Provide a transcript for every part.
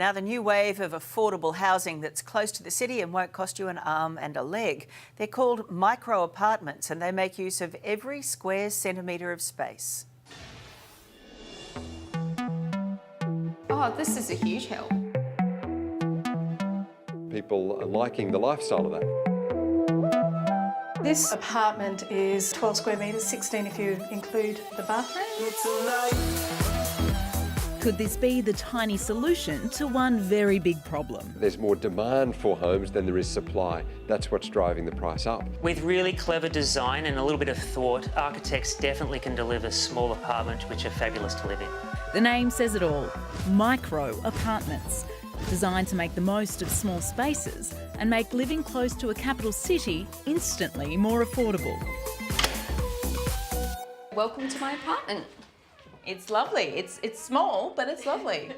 Now, the new wave of affordable housing that's close to the city and won't cost you an arm and a leg. They're called micro apartments and they make use of every square centimetre of space. Oh, this is a huge help. People are liking the lifestyle of that. This apartment is 12 square metres, 16 if you include the bathroom. Could this be the tiny solution to one very big problem? There's more demand for homes than there is supply. That's what's driving the price up. With really clever design and a little bit of thought, architects definitely can deliver small apartments which are fabulous to live in. The name says it all, micro apartments. Designed to make the most of small spaces and make living close to a capital city instantly more affordable. Welcome to my apartment. It's lovely. It's small, but it's lovely.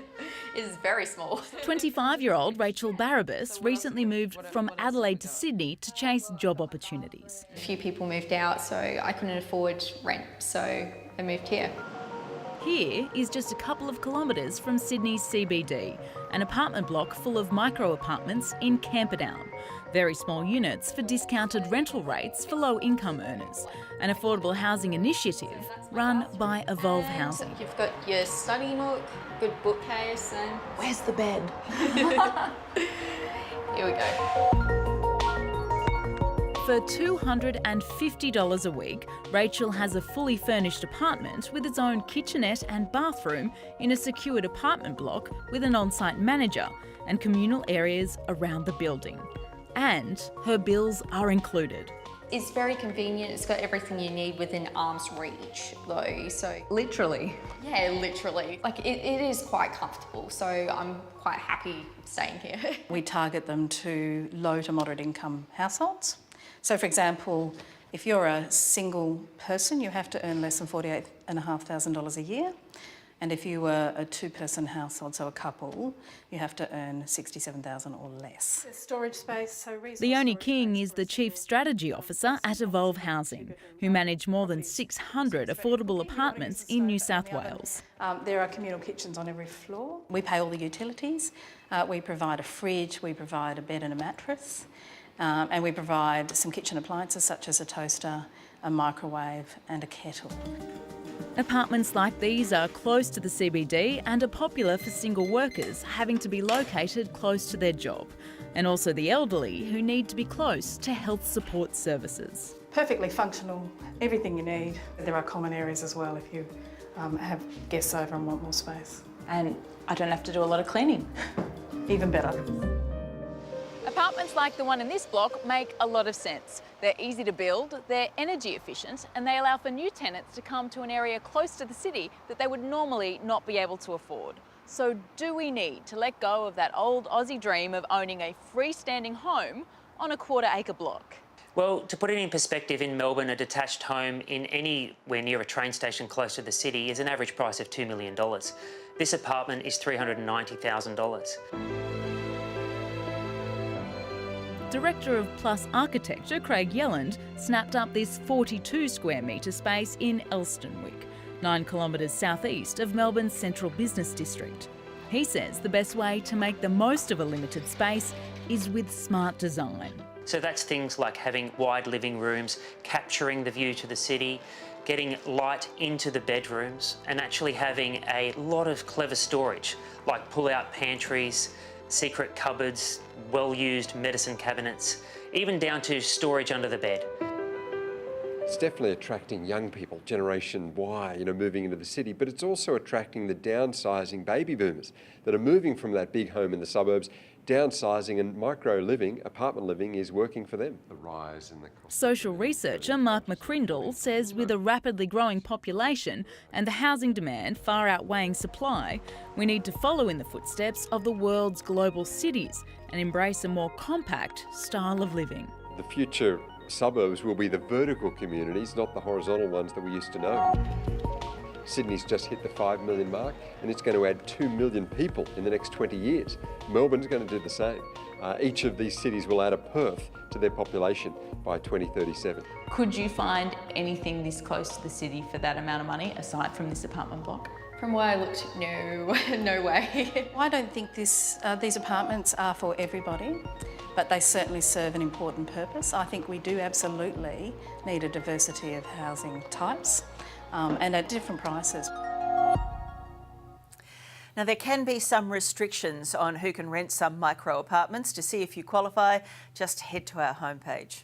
It is very small. 25-year-old Rachel Barabbas recently moved from Adelaide to Sydney to chase job opportunities. A few people moved out, so I couldn't afford rent, so I moved here. Here is just a couple of kilometres from Sydney's CBD, an apartment block full of micro apartments in Camperdown. Very small units for discounted rental rates for low-income earners. An affordable housing initiative run by Evolve Housing. You've got your study nook, good bookcase, and Where's the bed? here we go. For $250 a week, Rachel has a fully furnished apartment with its own kitchenette and bathroom in a secured apartment block with an on-site manager and communal areas around the building. And her bills are included. It's very convenient. It's got everything you need within arm's reach, though. So Literally. yeah, literally. Like it is quite comfortable. So I'm quite happy staying here. We target them to low to moderate income households. So, for example, if you're a single person, you have to earn less than $48,500 a year. And if you were a two-person household, so a couple, you have to earn $67,000 or less. Storage space, so Leonie King is the Chief Strategy Officer at Evolve Housing, who manage more than 600 affordable apartments in New South Wales. There are communal kitchens on every floor. We pay all the utilities. We provide a fridge, we provide a bed and a mattress. And we provide some kitchen appliances such as a toaster, a microwave and a kettle. Apartments like these are close to the CBD and are popular for single workers having to be located close to their job, and also the elderly who need to be close to health support services. Perfectly functional, everything you need. There are common areas as well if you have guests over and want more space. And I don't have to do a lot of cleaning. Even better. Apartments like the one in this block make a lot of sense. They're easy to build, they're energy efficient, and they allow for new tenants to come to an area close to the city that they would normally not be able to afford. So do we need to let go of that old Aussie dream of owning a freestanding home on a quarter-acre block? Well, to put it in perspective, in Melbourne, a detached home in anywhere near a train station close to the city is an average price of $2 million. This apartment is $390,000. Director of Plus Architecture, Craig Yelland, snapped up this 42 square metre space in Elstonwick, 9 kilometres southeast of Melbourne's central business district. He says the best way to make the most of a limited space is with smart design. So that's things like having wide living rooms, capturing the view to the city, getting light into the bedrooms, and actually having a lot of clever storage, like pull-out pantries, secret cupboards, well-used medicine cabinets, even down to storage under the bed. It's definitely attracting young people, Generation Y, moving into the city, but it's also attracting the downsizing baby boomers that are moving from that big home in the suburbs, downsizing, and micro living, apartment living, is working for them. The rise in the cost. Social researcher Mark McCrindle says with a rapidly growing population and the housing demand far outweighing supply, we need to follow in the footsteps of the world's global cities and embrace a more compact style of living. The future suburbs will be the vertical communities, not the horizontal ones that we used to know. Sydney's just hit the 5 million mark and it's going to add 2 million people in the next 20 years. Melbourne's going to do the same. Each of these cities will add a Perth to their population by 2037. Could you find anything this close to the city for that amount of money, aside from this apartment block? From where I looked, no, no way. I don't think these apartments are for everybody, but they certainly serve an important purpose. I think we do absolutely need a diversity of housing types and at different prices. Now, there can be some restrictions on who can rent some micro apartments. To see if you qualify, just head to our homepage.